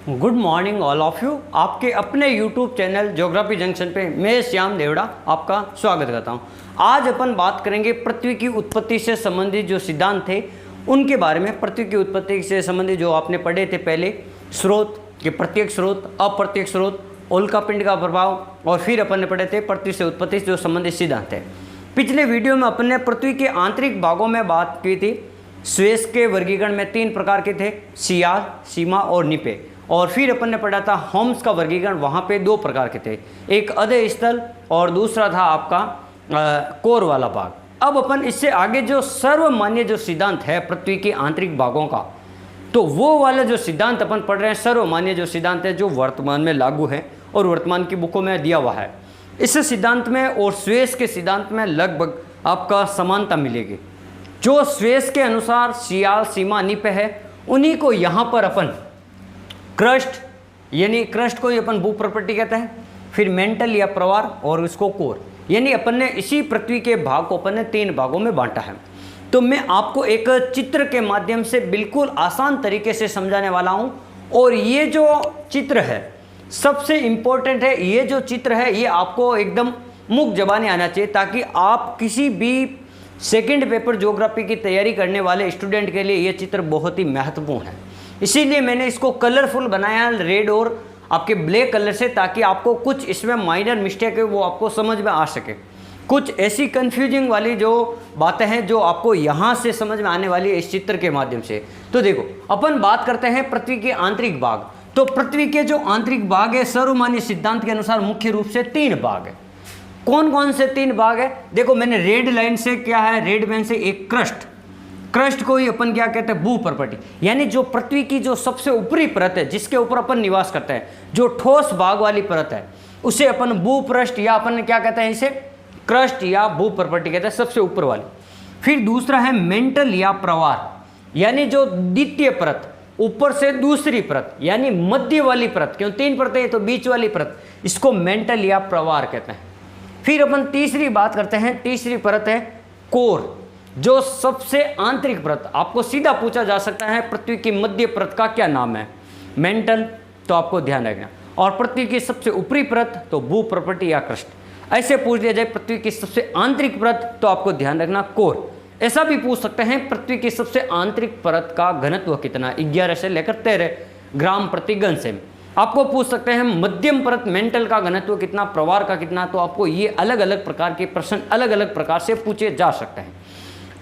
Good morning all of you. आपके अपने YouTube channel geography junction पे मैं श्याम देवड़ा आपका स्वागत करता हूँ। आज अपन बात करेंगे पृथ्वी की उत्पत्ति से संबंधित जो सिद्धांत थे उनके बारे में। पृथ्वी की उत्पत्ति से संबंधित जो आपने पढ़े थे पहले, स्रोत के प्रत्येक स्रोत, अप्रत्येक स्रोत, उल्कापिंड का प्रभाव, और फिर अपन ने पढ़े थे पृथ्वी से उत्पत्ति से जो संबंधित सिद्धांत है। पिछले वीडियो में अपन ने पृथ्वी के आंतरिक भागों में बात की थी। स्वेस के वर्गीकरण में 3 प्रकार के थे, सियाल, सीमा और निपे। और फिर अपन ने पढ़ा था होम्स का वर्गीकरण, वहाँ पे 2 प्रकार के थे, एक अधः स्थल और दूसरा था आपका कोर वाला भाग। अब अपन इससे आगे जो सर्वमान्य जो सिद्धांत है पृथ्वी के आंतरिक भागों का, तो वो वाला जो सिद्धांत अपन पढ़ रहे हैं, सर्वमान्य जो सिद्धांत है जो वर्तमान में लागू है और वर्तमान की बुकों में दिया हुआ है। इस सिद्धांत में और स्वेस के सिद्धांत में लगभग आपका समानता मिलेगी। जो स्वेस के अनुसार सियाल, सीमा, निपे है, उन्हीं को यहाँ पर अपन क्रस्ट, यानी क्रस्ट को अपन भू प्रॉपर्टी कहते हैं, फिर मेंटल या प्रवार, और इसको कोर, यानी अपन ने इसी पृथ्वी के भाग को अपन ने 3 भागों में बांटा है। तो मैं आपको एक चित्र के माध्यम से बिल्कुल आसान तरीके से समझाने वाला हूँ। और ये जो चित्र है सबसे इम्पोर्टेंट है। ये जो चित्र है ये आपको एकदम मुख जबानी आना चाहिए, ताकि आप किसी भी सेकंड पेपर ज्योग्राफी की तैयारी करने वाले स्टूडेंट के लिए ये चित्र बहुत ही महत्वपूर्ण है। इसीलिए मैंने इसको कलरफुल बनाया, रेड और आपके ब्लैक कलर से, ताकि आपको कुछ इसमें माइनर मिस्टेक है वो आपको समझ में आ सके। कुछ ऐसी कंफ्यूजिंग वाली जो बातें हैं जो आपको यहाँ से समझ में आने वाली है इस चित्र के माध्यम से। तो देखो, अपन बात करते हैं पृथ्वी के आंतरिक भाग। तो पृथ्वी के जो आंतरिक भाग है सर्वमान्य सिद्धांत के अनुसार मुख्य रूप से 3 भाग है। कौन कौन से 3 भाग है? देखो, मैंने रेड लाइन से क्या है, रेड लाइन से एक क्रस्ट, क्रस्ट को ही अपन क्या कहते हैं, भू प्रॉपर्टी, यानी जो पृथ्वी की जो सबसे ऊपरी परत है जिसके ऊपर अपन निवास करते हैं, जो ठोस भाग वाली परत है, उसे अपन भूपृष्ठ या अपन क्या कहते हैं, इसे क्रस्ट या भू प्रॉपर्टी कहते हैं, सबसे ऊपर वाली। फिर दूसरा है मेंटल या प्रवार, यानी जो द्वितीय परत, ऊपर से दूसरी परत, यानी मध्य वाली परत। क्यों 3 परतें हैं तो बीच वाली परत, इसको मेंटल या प्रवार कहते हैं। फिर अपन तीसरी बात करते हैं, तीसरी परत है कोर, जो सबसे आंतरिक परत। आपको सीधा पूछा जा सकता है पृथ्वी की मध्य परत का क्या नाम है, मेंटल, तो आपको ध्यान रखना। और पृथ्वी की सबसे ऊपरी परत तो भू प्रॉपर्टी या क्रस्ट। ऐसे पूछ दिया जाए पृथ्वी की सबसे आंतरिक परत तो आपको ध्यान रखना कोर। ऐसा भी पूछ सकते हैं पृथ्वी की सबसे आंतरिक परत का घनत्व कितना, 11 से लेकर 13 ग्राम प्रति घन सेमी। आपको पूछ सकते हैं मध्यम परत मेंटल का घनत्व कितना, प्रवार का कितना। तो आपको ये अलग अलग प्रकार के प्रश्न अलग अलग प्रकार से पूछे जा सकते हैं।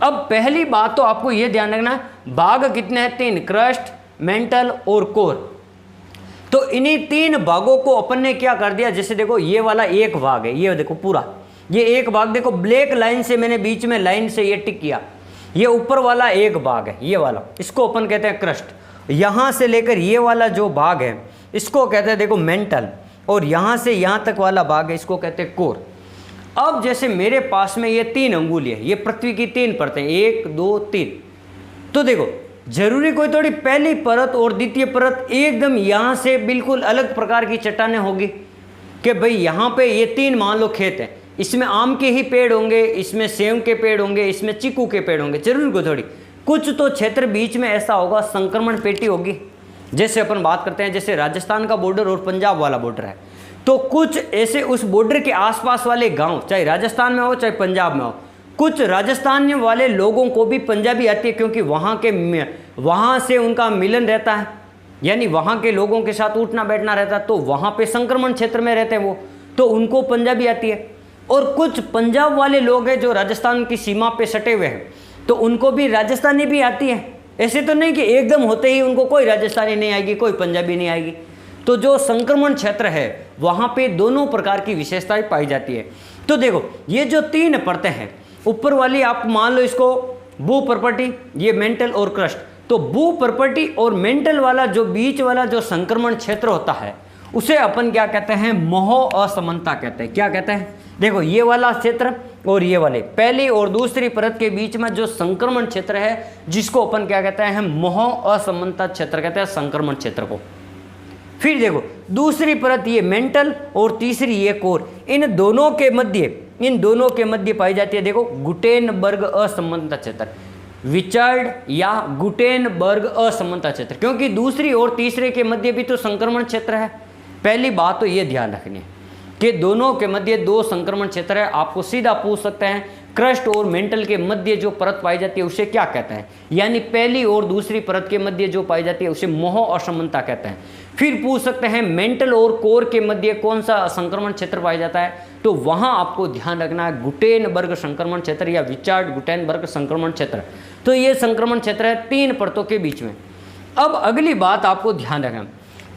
अब पहली बात तो आपको ये ध्यान रखना, भाग कितने हैं, 3, क्रस्ट, मेंटल और कोर। तो इन्हीं 3 भागों को अपन ने क्या कर दिया, जैसे देखो ये वाला एक भाग है, ये देखो पूरा ये एक भाग, देखो ब्लैक लाइन से मैंने बीच में लाइन से ये टिक किया, ये ऊपर वाला एक भाग है, ये वाला, इसको अपन कहते हैं क्रस्ट। यहाँ से लेकर ये वाला जो भाग है इसको कहते हैं देखो मेंटल, और यहाँ से यहाँ तक वाला भाग है इसको कहते हैं कोर। अब जैसे मेरे पास में ये 3 अंगुल है, ये पृथ्वी की 3 परतें, 1 2 3। तो देखो, जरूरी कोई थोड़ी पहली परत और द्वितीय परत एकदम यहाँ से बिल्कुल अलग प्रकार की चट्टानें होगी कि भाई यहाँ पे ये 3 मान लो खेत हैं, इसमें आम के ही पेड़ होंगे, इसमें सेब के पेड़ होंगे, इसमें चीकू के पेड़ होंगे। जरूरी कोई थोड़ी, कुछ तो क्षेत्र बीच में ऐसा होगा, संक्रमण पेटी होगी। जैसे अपन बात करते हैं, जैसे राजस्थान का बॉर्डर और पंजाब वाला बॉर्डर है, तो कुछ ऐसे उस बॉर्डर के आसपास वाले गांव, चाहे राजस्थान में हो चाहे पंजाब में हो, कुछ राजस्थान वाले लोगों को भी पंजाबी आती है, क्योंकि वहाँ से उनका मिलन रहता है, यानी वहाँ के लोगों के साथ उठना बैठना रहता है, तो वहाँ पे संक्रमण क्षेत्र में रहते हैं वो, तो उनको पंजाबी आती है। और कुछ पंजाब वाले लोग हैं जो राजस्थान की सीमा पे सटे हुए हैं, तो उनको भी राजस्थानी भी आती है। ऐसे तो नहीं कि एकदम होते ही उनको कोई राजस्थानी नहीं आएगी, कोई पंजाबी नहीं आएगी। तो जो संक्रमण क्षेत्र है वहाँ पे दोनों प्रकार की विशेषताएं पाई जाती है। तो देखो, ये जो 3 परतें हैं, ऊपर वाली आप मान लो इसको भू प्रॉपर्टी, ये मेंटल और क्रस्ट। तो भू प्रॉपर्टी और मेंटल वाला जो बीच वाला जो संक्रमण क्षेत्र होता है उसे अपन क्या कहते हैं, मोह असमानता कहते हैं। क्या कहते हैं, देखो ये वाला क्षेत्र और ये वाले पहली और दूसरी परत के बीच में जो संक्रमण क्षेत्र है, जिसको अपन क्या कहते हैं, मोह असमानता क्षेत्र कहते हैं, संक्रमण क्षेत्र को। फिर देखो दूसरी परत ये मेंटल और तीसरी ये कोर, इन दोनों के मध्य पाई जाती है देखो गुटेनबर्ग असमानता क्षेत्र। विचर्ड या गुटेनबर्ग असमानता क्षेत्र, क्योंकि दूसरी और तीसरे के मध्य भी तो संक्रमण क्षेत्र है। पहली बात तो ये ध्यान रखनी है कि दोनों के मध्य दो संक्रमण क्षेत्र है। आपको सीधा पूछ सकते हैं क्रस्ट और मेंटल के मध्य जो परत पाई जाती है उसे क्या कहते हैं, यानी पहली और दूसरी परत के मध्य जो पाई जाती है उसे मोह असमानता कहते हैं। फिर पूछ सकते हैं मेंटल और कोर के मध्य कौन सा संक्रमण क्षेत्र पाया जाता है, तो वहां आपको ध्यान रखना है गुटेनबर्ग संक्रमण क्षेत्र या विचार्ड गुटेनबर्ग संक्रमण क्षेत्र। तो ये संक्रमण क्षेत्र है 3 परतों के बीच में। अब अगली बात आपको ध्यान रखना,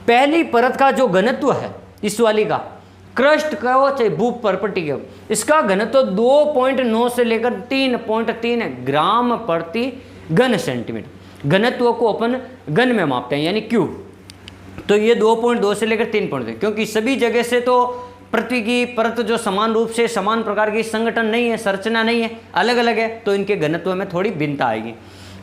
पहली परत का जो घनत्व है इस वाली का, क्रस्ट का हो चाहे भूप परपटी के हो, इसका घनत्व 2.9 से लेकर 3.3 ग्राम प्रति घन सेंटीमीटर। घनत्व को अपन घन में मापते हैं यानी क्यूब। तो ये 2.2 से लेकर 3.3, क्योंकि सभी जगह से तो पृथ्वी की परत जो समान रूप से समान प्रकार की संगठन नहीं है, संरचना नहीं है, अलग अलग है, तो इनके घनत्व में थोड़ी भिन्नता आएगी।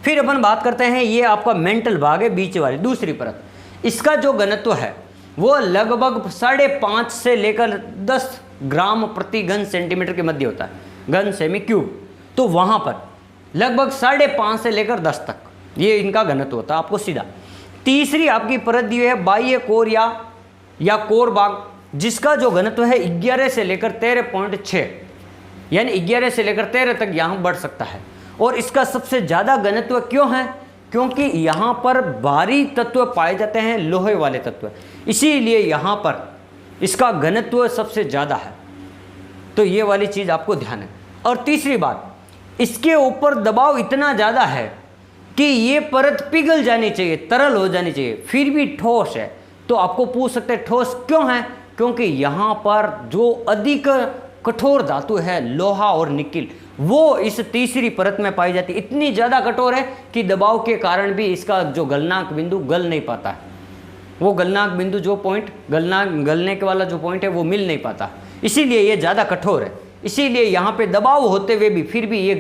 फिर अपन बात करते हैं ये आपका मेंटल भाग है, बीच वाली दूसरी परत, इसका जो घनत्व है वो लगभग 5.5 से लेकर 10 ग्राम प्रति घन सेंटीमीटर के मध्य होता है, घन सेमी क्यूब। तो वहाँ पर लगभग 5.5 से लेकर 10 तक ये इनका घनत्व होता है आपको सीधा। तीसरी आपकी परत दी है बाह्य कोर या कोर भाग, जिसका जो घनत्व है 11 से लेकर 13.6, यानी 11 से लेकर 13 तक यहाँ बढ़ सकता है। और इसका सबसे ज़्यादा घनत्व क्यों है, क्योंकि यहाँ पर भारी तत्व पाए जाते हैं, लोहे वाले तत्व, इसीलिए यहाँ पर इसका घनत्व सबसे ज़्यादा है। तो ये वाली चीज़ आपको ध्यान है। और तीसरी बात, इसके ऊपर दबाव इतना ज़्यादा है कि ये परत पिघल जानी चाहिए, तरल हो जानी चाहिए, फिर भी ठोस है। तो आपको पूछ सकते हैं ठोस क्यों है, क्योंकि यहाँ पर जो अधिक कठोर धातु है लोहा और निकिल, वो इस तीसरी परत में पाई जाती है। इतनी ज़्यादा कठोर है कि दबाव के कारण भी इसका जो गलनांक बिंदु गल नहीं पाता है, वो गलनांक बिंदु जो पॉइंट गलने के वाला जो पॉइंट है वो मिल नहीं पाता, इसीलिए ये ज़्यादा कठोर है। इसीलिए यहाँ पे दबाव होते हुए भी फिर भी ये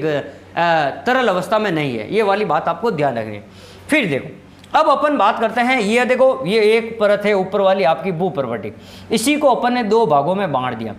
तरल अवस्था में नहीं है। ये वाली बात आपको ध्यान रखनी है। फिर देखो अब अपन बात करते हैं, ये देखो ये एक परत है ऊपर वाली आपकी भूपर्पटी, इसी को अपन ने 2 भागों में बांट दिया,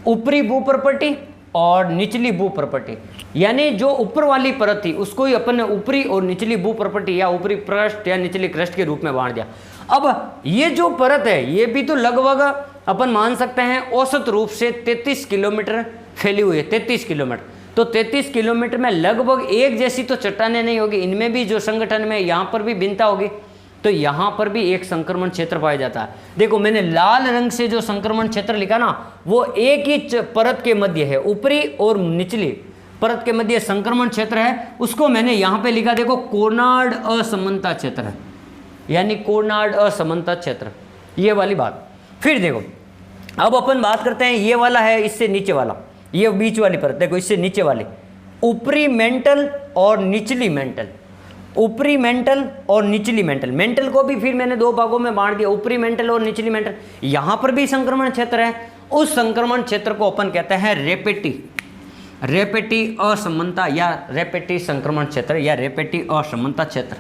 ऊपरी भूपर्पटी और निचली भूपर्पटी। यानी जो ऊपर वाली परत थी उसको ही अपन ने ऊपरी और निचली भूपर्पटी या ऊपरी क्रस्ट या निचली क्रस्ट के रूप में बांट दिया। अब ये जो परत है ये भी तो लगभग अपन मान सकते हैं औसत रूप से 33 किलोमीटर फैली हुई है, 33 किलोमीटर। तो 33 किलोमीटर में लगभग एक जैसी तो चट्टानें नहीं होगी, इनमें भी जो संगठन में यहाँ पर भी भिन्नता होगी। तो यहाँ पर भी एक संक्रमण क्षेत्र पाया जाता है। देखो मैंने लाल रंग से जो संक्रमण क्षेत्र लिखा ना, वो एक ही परत के मध्य है, ऊपरी और निचली परत के मध्य संक्रमण क्षेत्र है, उसको मैंने यहाँ पे लिखा देखो कोनार्ड असमानता क्षेत्र, यानी कोनार्ड असमानता क्षेत्र, ये वाली बात। फिर देखो अब अपन बात करते हैं, ये वाला है इससे नीचे वाला, ये बीच वाली परत देखो, इससे नीचे वाली ऊपरी मेंटल और निचली मेंटल, ऊपरी मेंटल और निचली मेंटल। मेंटल को भी फिर मैंने 2 भागों में बांट दिया, ऊपरी मेंटल और निचली मेंटल। यहाँ पर भी संक्रमण क्षेत्र है, उस संक्रमण क्षेत्र को अपन कहते हैं रेपेटी असमानता या रेपेटी संक्रमण क्षेत्र या रेपेटी असमानता क्षेत्र।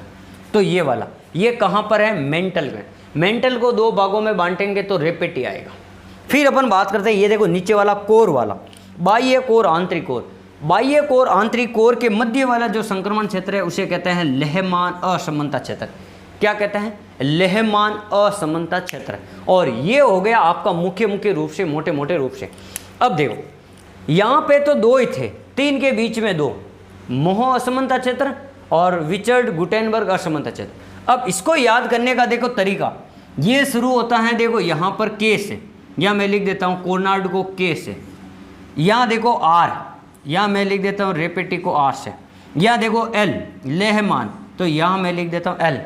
तो ये वाला ये कहाँ पर है, मेंटल में। मेंटल को 2 भागों में बांटेंगे तो रेपेटी आएगा। फिर अपन बात करते हैं, ये देखो नीचे वाला कोर वाला, बाह्य कोर आंतरिक कोर। बाह्य कोर आंतरिक कोर के मध्य वाला जो संक्रमण क्षेत्र है उसे कहते हैं लेहमान असमानता क्षेत्र। क्या कहते हैं, लेहमान असमानता क्षेत्र। और ये हो गया आपका मुख्य रूप से मोटे रूप से। अब देखो यहाँ पे तो 2 ही थे, 3 के बीच में 2, मोह असमानता क्षेत्र और विचर्ड गुटेनबर्ग असमानता क्षेत्र। अब इसको याद करने का देखो तरीका, ये शुरू होता है देखो यहाँ पर के से, या मैं लिख देता हूँ कोनार्ड को के से, यहाँ देखो आर, यहाँ मैं लिख देता हूँ रेपेटी को आर से, यहाँ देखो एल लेहमान, तो यहाँ मैं लिख देता हूँ एल।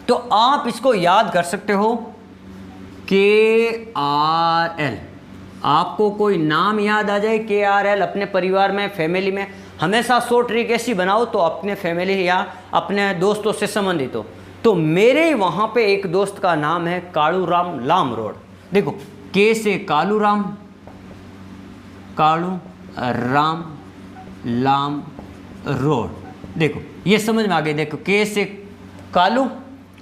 तो आप इसको याद कर सकते हो KRL। आपको कोई नाम याद आ जाए KRL अपने परिवार में, फैमिली में, हमेशा शॉर्ट ट्रिक ऐसी बनाओ तो अपने फैमिली या अपने दोस्तों से संबंधित हो। तो मेरे वहाँ पे एक दोस्त का नाम है कालूराम लाम रोड। देखो के से कालूराम, कालू राम लाम रोड, देखो ये समझ में आ गई। देखो के से कालू,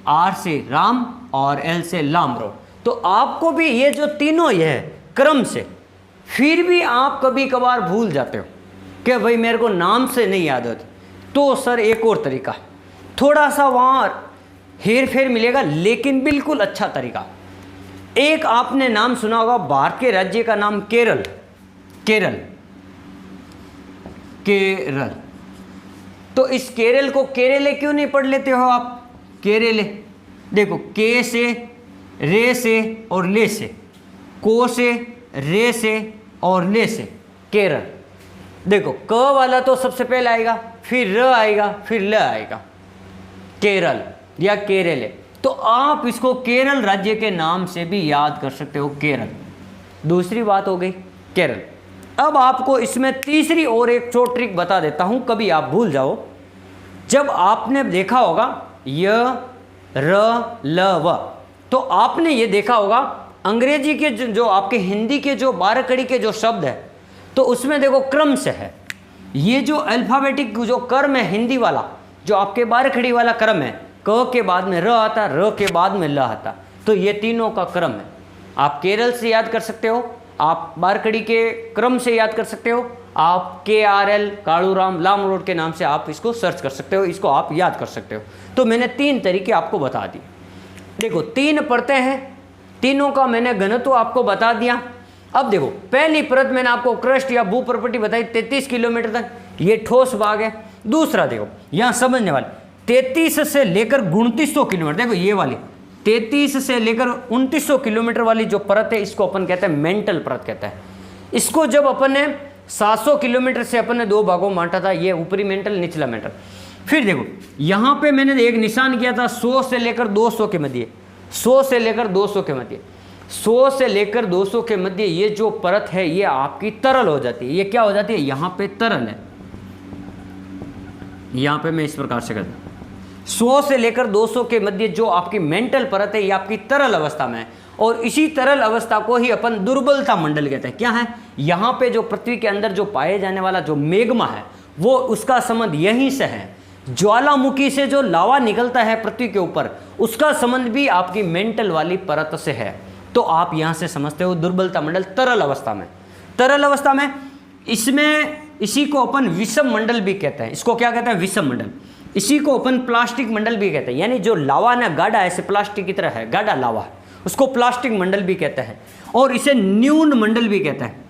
आर से राम और एल से लाम रोड। तो आपको भी ये जो तीनों ये है क्रम से, फिर भी आप कभी कभार भूल जाते हो कि भाई मेरे को नाम से नहीं याद होती, तो सर एक और तरीका, थोड़ा सा वहाँ हेर फेर मिलेगा लेकिन बिल्कुल अच्छा तरीका। एक आपने नाम सुना होगा भारत के राज्य का नाम केरल, केरल, केरल। तो इस केरल को केरले क्यों नहीं पढ़ लेते हो आप? केरले, देखो के से, रे से और ले से, को से, रे से और ले से, केरल। देखो क वाला तो सबसे पहले आएगा, फिर र आएगा, फिर ल आएगा, केरल या केरले। तो आप इसको केरल राज्य के नाम से भी याद कर सकते हो, केरल। दूसरी बात हो गई केरल। अब आपको इसमें तीसरी और एक छोटी ट्रिक बता देता हूं, कभी आप भूल जाओ। जब आपने देखा होगा य र ल व, तो आपने ये देखा होगा अंग्रेजी के जो आपके हिंदी के जो 12 कड़ी के जो शब्द है, तो उसमें देखो क्रम से है। ये जो अल्फाबेटिक जो क्रम है हिंदी वाला, जो आपके 12 खड़ी वाला क्रम है, क के बाद में र आता, र के बाद में ल आता, तो ये तीनों का क्रम है। आप केरल से याद कर सकते हो, आप 12 कड़ी के क्रम से याद कर सकते हो, आप KRL कालूराम लाम रोड के नाम से आप इसको सर्च कर सकते हो, इसको आप याद कर सकते हो। तो मैंने 3 तरीके आपको बता दिए। देखो 3 परतें हैं, तीनों का मैंने घनत्व आपको बता दिया। अब देखो पहली परत मैंने आपको क्रस्ट या भू प्रॉपर्टी बताई 33 किलोमीटर तक, ये ठोस भाग है। दूसरा देखो यहाँ समझने वाले 33 से लेकर 2900 किलोमीटर, देखो ये वाली 33 से लेकर 2900 किलोमीटर वाली जो परत है, इसको अपन कहते हैं मेंटल परत कहते हैं। इसको जब अपन ने 700 किलोमीटर से अपन ने 2 भागों में बांटा था, ये ऊपरी मेंटल, निचला मेंटल। फिर देखो यहाँ पे मैंने एक निशान किया था 100 से लेकर 200 के मध्य, 100 से लेकर 200 के मध्य, 100 से लेकर 200 के मध्य ये जो परत है ये आपकी तरल हो जाती है। ये क्या हो जाती है? यहाँ पे तरल है, यहाँ पे मैं इस प्रकार से करता हूँ। 100 से लेकर 200 के मध्य जो आपकी मेंटल परत है ये आपकी तरल अवस्था में है, और इसी तरल अवस्था को ही अपन दुर्बलता मंडल कहते हैं। क्या है? यहाँ पे जो पृथ्वी के अंदर जो पाए जाने वाला जो मेग्मा है, वो उसका संबंध यहीं से है। ज्वालामुखी से जो लावा निकलता है पृथ्वी के ऊपर, उसका संबंध भी आपकी मेंटल वाली परत से है। तो आप यहाँ से समझते हो दुर्बलता मंडल तरल अवस्था में, तरल अवस्था में इसमें इसी को अपन विषम मंडल भी कहते हैं। इसको क्या कहते हैं? विषम मंडल। इसी को अपन प्लास्टिक मंडल भी कहते हैं, यानी जो लावा ना गाढ़ा ऐसे प्लास्टिक की तरह है, गाढ़ा लावा है, उसको प्लास्टिक मंडल भी कहते हैं। और इसे न्यून मंडल भी कहते हैं।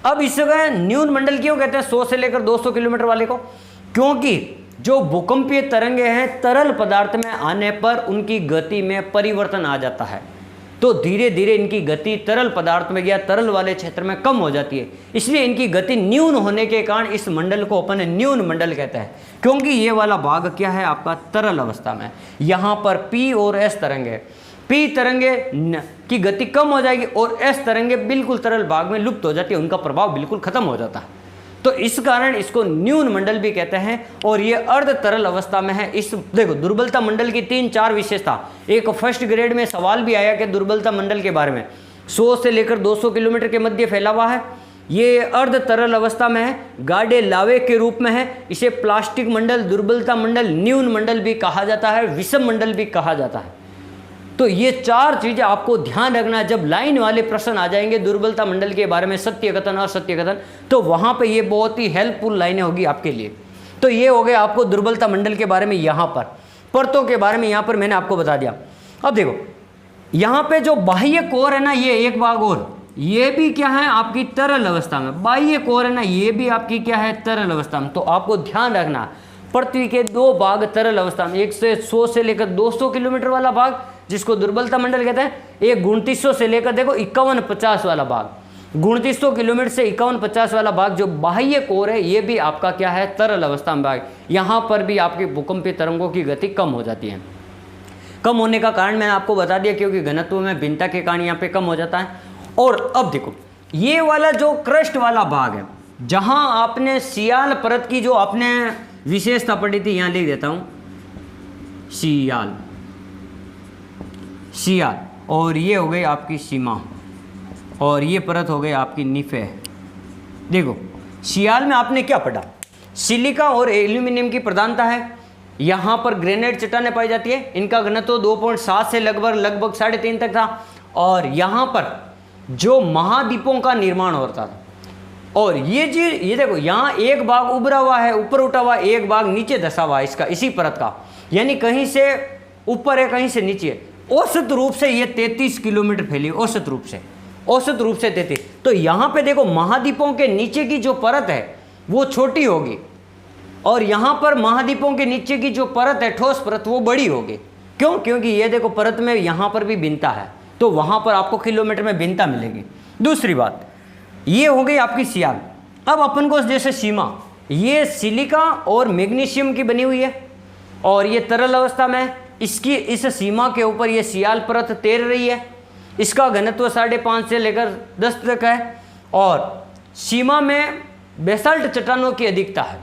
अब इसका न्यून मंडल क्यों कहते हैं 100 से लेकर 200 किलोमीटर वाले को? क्योंकि जो भूकंपीय तरंगे हैं तरल पदार्थ में आने पर उनकी गति में परिवर्तन आ जाता है, तो धीरे धीरे इनकी गति तरल पदार्थ में या तरल वाले क्षेत्र में कम हो जाती है। इसलिए इनकी गति न्यून होने के कारण इस मंडल को अपन न्यून मंडल कहते हैं, क्योंकि ये वाला भाग क्या है आपका तरल अवस्था में। यहाँ पर P और S तरंगे, P तरंगे की गति कम हो जाएगी और S तरंगे बिल्कुल तरल भाग में लुप्त हो जाती है, उनका प्रभाव बिल्कुल खत्म हो जाता है। तो इस कारण इसको न्यून मंडल भी कहते हैं, और ये अर्ध तरल अवस्था में है। इस देखो दुर्बलता मंडल की 3-4 विशेषता, एक फर्स्ट ग्रेड में सवाल भी आया कि दुर्बलता मंडल के बारे में 100 से लेकर 200 किलोमीटर के मध्य फैला हुआ है, ये अर्ध तरल अवस्था में है, गाढ़े लावे के रूप में है। इसे प्लास्टिक मंडल, दुर्बलता मंडल, न्यून मंडल भी कहा जाता है, विषम मंडल भी कहा जाता है। तो ये 4 चीज़ें आपको ध्यान रखना है। जब लाइन वाले प्रश्न आ जाएंगे दुर्बलता मंडल के बारे में, सत्य कथन और सत्य कथन, तो वहाँ पे ये बहुत ही हेल्पफुल लाइनें होगी आपके लिए। तो ये हो गया आपको दुर्बलता मंडल के बारे में, यहाँ पर परतों के बारे में यहाँ पर मैंने आपको बता दिया। अब देखो यहाँ पे जो बाह्य कोर है ना, ये एक भाग और ये भी क्या है आपकी तरल अवस्था में, बाह्य कोर है ना ये भी आपकी क्या है तरल अवस्था में। तो आपको ध्यान रखना पृथ्वी के 2 भाग तरल अवस्था में, एक से 100 से लेकर 200 किलोमीटर वाला भाग जिसको दुर्बलता मंडल कहते हैं, एक 2900 से लेकर देखो 5150 वाला भाग, 2900 किलोमीटर से 5150 वाला भाग जो बाह्य कोर है, ये भी आपका क्या है तरल अवस्था में भाग। यहाँ पर भी आपकी भूकंपीय तरंगों की गति कम हो जाती है। कम होने का कारण मैंने आपको बता दिया, क्योंकि घनत्व में भिन्नता के कारण यहाँ पे कम हो जाता है। और अब देखो ये वाला जो क्रस्ट वाला भाग है, जहाँ आपने सियाल परत की जो आपने विशेषता पढ़ी थी, यहाँ लिख देता हूँ सियाल, सियाल, और ये हो गई आपकी सीमा, और ये परत हो गई आपकी निफे। देखो सियाल में आपने क्या पढ़ा? सिलिका और एल्यूमिनियम की प्रधानता है। यहाँ पर ग्रेनाइट चट्टानें पाई जाती है, इनका घनत्व 2.7 से लगभग 3.5 तक था। और यहाँ पर जो महाद्वीपों का निर्माण होता था, और ये देखो यहाँ एक भाग उभरा हुआ है, ऊपर उठा हुआ, एक भाग नीचे धसा हुआ है इसका, इसी परत का, यानी कहीं से ऊपर है कहीं से नीचे है। औसत रूप से ये 33 किलोमीटर फैली, औसत रूप से 33। तो यहाँ पे देखो महाद्वीपों के नीचे की जो परत है वो छोटी होगी, और यहाँ पर महाद्वीपों के नीचे की जो परत है, ठोस परत, वो बड़ी होगी। क्यों? क्योंकि ये देखो परत में यहाँ पर भी भिन्नता है, तो वहाँ पर आपको किलोमीटर में भिन्नता मिलेगी। दूसरी बात, ये हो गई आपकी सियाल। अब अपन को जैसे सीमा, ये सिलिका और मैग्नीशियम की बनी हुई है, और ये तरल अवस्था में, इसकी इस सीमा के ऊपर ये सियाल परत तैर रही है। इसका घनत्व 5.5 से लेकर 10 तक है, और सीमा में बेसाल्ट चट्टानों की अधिकता है।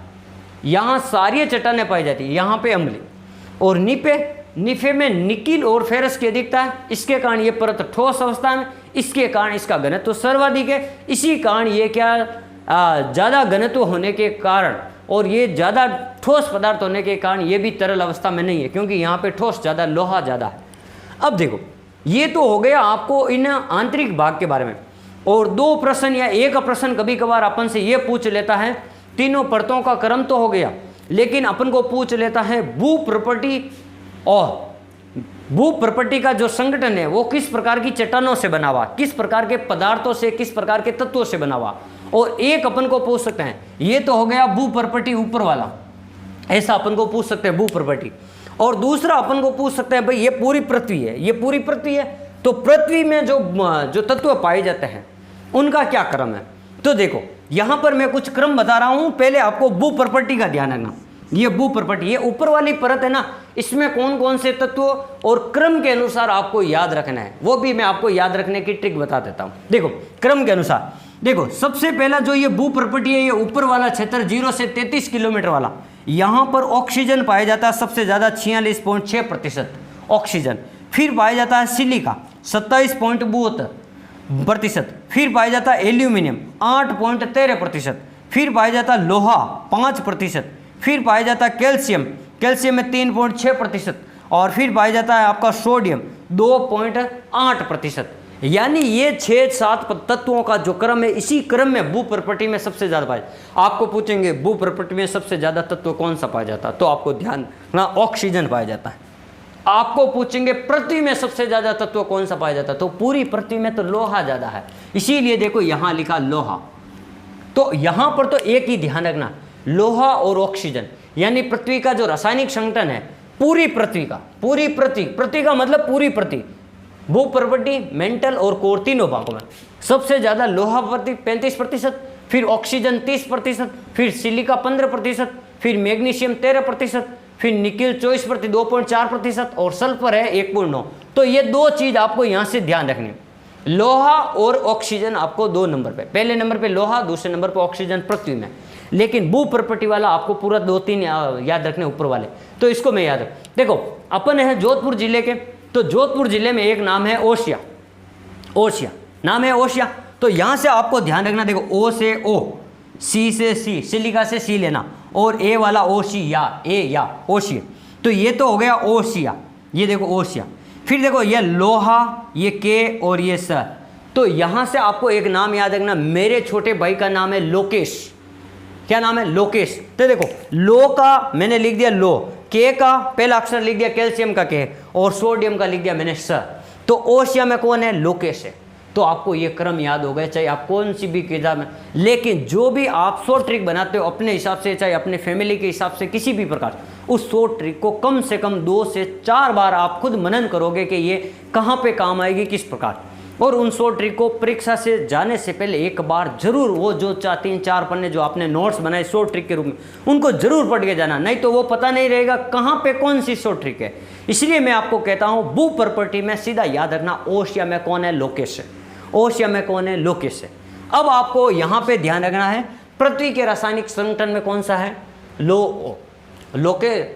यहाँ सारी चट्टानें पाई जाती है, यहाँ पे अम्लीय, और निफे में निकिल और फेरस की अधिकता है। इसके कारण ये परत ठोस अवस्था में, इसके कारण इसका घनत्व सर्वाधिक है। इसी कारण ये क्या ज़्यादा घनत्व होने के कारण और ये ज़्यादा ठोस पदार्थ होने के कारण ये भी तरल अवस्था में नहीं है, क्योंकि यहाँ पे ठोस ज़्यादा, लोहा ज़्यादा है। अब देखो, ये तो हो गया आपको इन आंतरिक भाग के बारे में। और दो प्रश्न या एक प्रश्न कभी कभार अपन से ये पूछ लेता है, तीनों परतों का क्रम तो हो गया, लेकिन अपन को पूछ लेता है भू प्रॉपर्टी, और भू प्रॉपर्टी का जो संगठन है वो किस प्रकार की चट्टानों से बना हुआ, किस प्रकार के पदार्थों से, किस प्रकार के तत्वों से बना हुआ। और एक अपन को पूछ सकते हैं, ये तो हो गया भू प्रॉपर्टी ऊपर वाला, ऐसा अपन को पूछ सकते हैं भू प्रॉपर्टी। और दूसरा अपन को पूछ सकते हैं भाई ये पूरी पृथ्वी है, ये पूरी पृथ्वी है, तो पृथ्वी में जो तत्व पाए जाते हैं उनका क्या क्रम है। तो देखो यहाँ पर मैं कुछ क्रम बता रहा हूँ, पहले आपको भू प्रॉपर्टी का ध्यान रखना। ये भू प्रॉपर्टी, ये ऊपर वाली परत है ना, इसमें कौन कौन से तत्व और क्रम के अनुसार आपको याद रखना है, वो भी मैं आपको याद रखने की ट्रिक बता देता हूँ। देखो क्रम के अनुसार, देखो सबसे पहला जो ये भू प्रॉपर्टी है, ये ऊपर वाला क्षेत्र 0 से 33 किलोमीटर वाला, यहाँ पर ऑक्सीजन पाया जाता है सबसे ज़्यादा 46.6% ऑक्सीजन। फिर पाया जाता है सिलिका 27.72%। फिर पाया जाता है एल्यूमिनियम 8.13%। फिर पाया जाता है लोहा 5%। फिर पाया जाता है कैल्शियम में 3.6%। और फिर पाया जाता है आपका सोडियम 2.8%। यानी ये 6-7 तत्वों का जो क्रम है, इसी क्रम में भू प्रॉपर्टी में सबसे ज़्यादा पाया। आपको पूछेंगे भू प्रॉपर्टी में सबसे ज़्यादा तत्व कौन सा पाया जाता है, तो आपको ध्यान रखना ऑक्सीजन पाया जाता है। आपको पूछेंगे पृथ्वी में सबसे ज़्यादा तत्व कौन सा पाया जाता है, तो पूरी पृथ्वी में तो लोहा ज़्यादा है, इसीलिए देखो यहाँ लिखा लोहा। तो यहाँ पर तो एक ही ध्यान रखना, लोहा और ऑक्सीजन, यानी पृथ्वी का जो रासायनिक संगठन है पूरी पृथ्वी का, पृथ्वी का मतलब पूरी पृथ्वी, भू प्रॉपर्टी, मेंटल और कोर तीनों भागों में सबसे ज़्यादा लोहा 35%, फिर ऑक्सीजन 30%, फिर सिलिका 15%, फिर मैग्नीशियम 13%, फिर निकिल 24%, 2.4% और सल्फर है 1.9। तो ये दो चीज़ आपको यहाँ से ध्यान रखनी, लोहा और ऑक्सीजन आपको 2 नंबर पे, पहले नंबर पे लोहा, दूसरे नंबर पे ऑक्सीजन पृथ्वी में। लेकिन भू प्रॉपर्टी वाला आपको पूरा 2-3 याद रखने ऊपर वाले, तो इसको मैं याद रख। देखो अपन है जोधपुर जिले के, तो जोधपुर जिले में एक नाम है ओशिया, नाम है ओशिया। तो यहाँ से आपको ध्यान रखना, देखो ओ से ओ, सी से सी, सिलिका से सी लेना, और ए वाला ओशिया, ए या ओशिया। तो ये तो हो गया ओशिया, ये देखो ओशिया। फिर देखो ये लोहा, ये के और ये स। तो यहाँ से आपको एक नाम याद रखना, मेरे छोटे भाई का नाम है लोकेश। क्या नाम है? लोकेश। तो देखो लो का मैंने लिख दिया लो, के का पहला अक्षर लिख दिया कैल्शियम का के, और सोडियम का लिख दिया मैंने स। तो ओशिया में कौन है? लोकेश है। तो आपको ये क्रम याद हो गया, चाहे आप कौन सी भी किताब में। लेकिन जो भी आप 100 ट्रिक बनाते हो अपने हिसाब से, चाहे अपने फैमिली के हिसाब से, किसी भी प्रकार, उस 100 ट्रिक को कम से कम 2 से 4 बार आप खुद मनन करोगे कि ये कहाँ पे काम आएगी, किस प्रकार। और उन 100 ट्रिक को परीक्षा से जाने से पहले एक बार जरूर वो जो 3-4 पन्ने जो आपने नोट्स बनाए 100 ट्रिक के रूप में, उनको जरूर पढ़ के जाना, नहीं तो वो पता नहीं रहेगा कहाँ पे कौन सी 100 ट्रिक है। इसलिए मैं आपको कहता हूँ भू प्रॉपर्टी में सीधा याद रखना ओशिया में कौन है? लोकेश है। ओशिया में कौन है? लोकेश है। अब आपको यहाँ पे ध्यान रखना है पृथ्वी के रासायनिक संगठन में कौन सा है?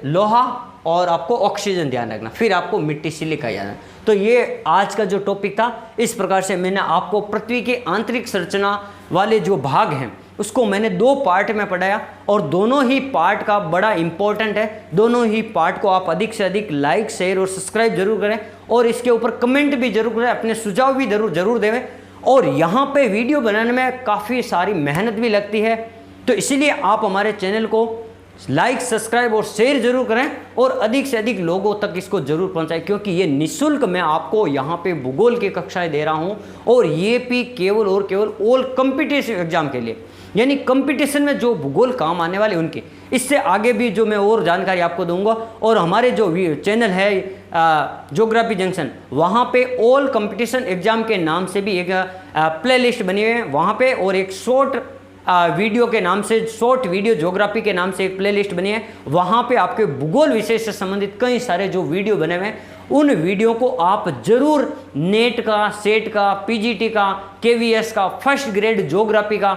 लोहा और आपको ऑक्सीजन ध्यान रखना। फिर आपको मिट्टी सिलिका याद रखना। तो ये आज का जो टॉपिक था, इस प्रकार से मैंने आपको पृथ्वी के आंतरिक संरचना वाले जो भाग हैं उसको मैंने 2 पार्ट में पढ़ाया, और दोनों ही पार्ट का बड़ा इंपॉर्टेंट है। दोनों ही पार्ट को आप अधिक से अधिक लाइक, शेयर और सब्सक्राइब जरूर करें, और इसके ऊपर कमेंट भी जरूर करें, अपने सुझाव भी जरूर देवें। और यहाँ पे वीडियो बनाने में काफ़ी सारी मेहनत भी लगती है। तो इसीलिए आप हमारे चैनल को लाइक, सब्सक्राइब और शेयर जरूर करें और अधिक से अधिक लोगों तक इसको जरूर पहुंचाएं, क्योंकि ये निःशुल्क मैं आपको यहाँ पे भूगोल की कक्षाएं दे रहा हूँ और ये भी केवल और केवल ऑल कॉम्पिटिटिव एग्जाम के लिए, यानी कंपटीशन में जो भूगोल काम आने वाले उनके। इससे आगे भी जो मैं और जानकारी आपको दूंगा। और हमारे जो चैनल है ज्योग्राफी जंक्शन, वहाँ पे ऑल कंपटीशन एग्जाम के नाम से भी एक प्लेलिस्ट बनी हुई है वहाँ पे, और एक शॉर्ट वीडियो के नाम से, शॉर्ट वीडियो ज्योग्राफी के नाम से एक प्लेलिस्ट बनी है। वहाँ पे आपके भूगोल विषय से संबंधित कई सारे जो वीडियो बने हुए हैं, उन वीडियो को आप जरूर नेट का, सेट का, पीजीटी का, केवीएस का, फर्स्ट ग्रेड ज्योग्राफी का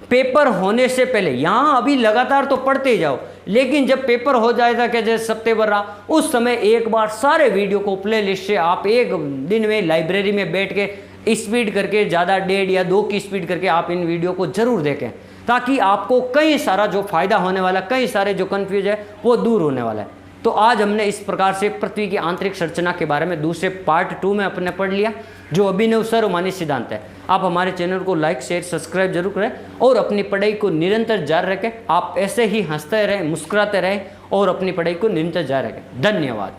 पेपर होने से पहले, यहाँ अभी लगातार तो पढ़ते ही जाओ, लेकिन जब पेपर हो जाएगा कि जैसे सितंबर रहा, उस समय एक बार सारे वीडियो को प्लेलिस्ट से आप एक दिन में लाइब्रेरी में बैठ के स्पीड करके, ज़्यादा 1.5 या 2 की स्पीड करके आप इन वीडियो को जरूर देखें, ताकि आपको कई सारा जो फायदा होने वाला, कई सारे जो कन्फ्यूज है वो दूर होने वाला है। तो आज हमने इस प्रकार से पृथ्वी की आंतरिक संरचना के बारे में दूसरे पार्ट 2 में अपने पढ़ लिया, जो अभिनव सर्वमान्य सिद्धांत है। आप हमारे चैनल को लाइक, शेयर, सब्सक्राइब जरूर करें और अपनी पढ़ाई को निरंतर जारी रखें। आप ऐसे ही हंसते रहें, मुस्कुराते रहें और अपनी पढ़ाई को निरंतर जारी रखें। धन्यवाद।